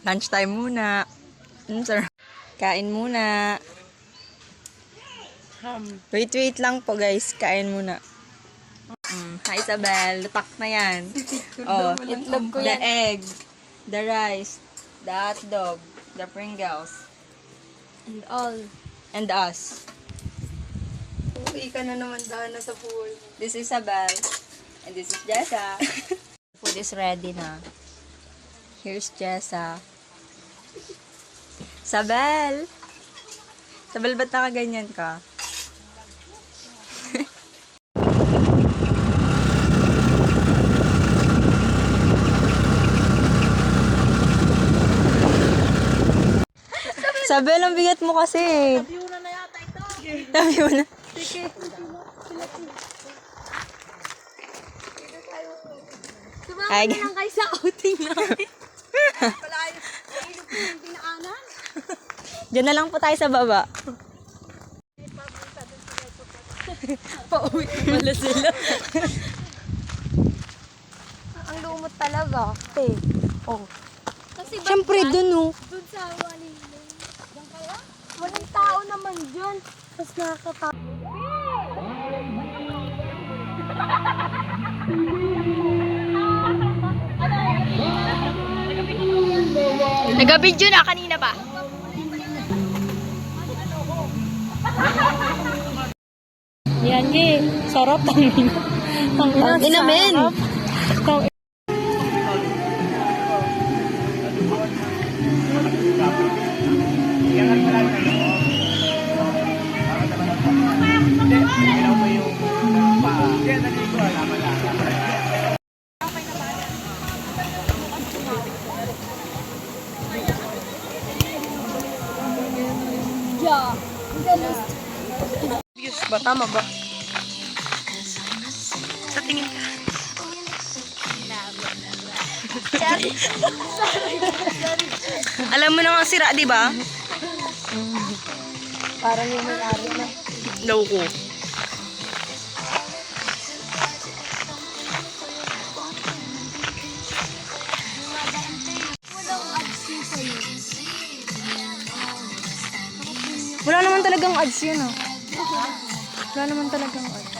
Lunch time muna. Sir. Kain muna. Wait lang po guys. Kain muna. Hi Isabel. Lutak na yan. Oh, itlog ko yan. The egg. The rice. The hotdog. The Pringles. And all. And us. Uwi ka na naman dahil nasa pool. This is Isabel. And this is Jessa. Food is ready na. Here's Jessa. Sabel! Sabel, ba't nakaganyan ka? Sabel, ang bigat mo kasi. Tabiuna na yata ito. Tabiuna. Sige. Ay. Sumama na lang kayo sa outing namin. Wala yung pinaanan. Diyan na lang po tayo sa baba. Pauwi pala sila. Ang lumot talaga. Oh. Kasi Siyempre, dun oh. Doon sa Walilo. Diyan kaya? Walang tao naman dyan. Tapos nakakatawa. Nag-video na kanina pa. Yan sarap tangin. Tangina men. Views ba? Tama ba? Sa tingin ka. Alam mo na nga sira, di ba? Parang yung may-ari na. Daw ko. Wala naman talagang ads yun, ah. Wala naman talagang ads.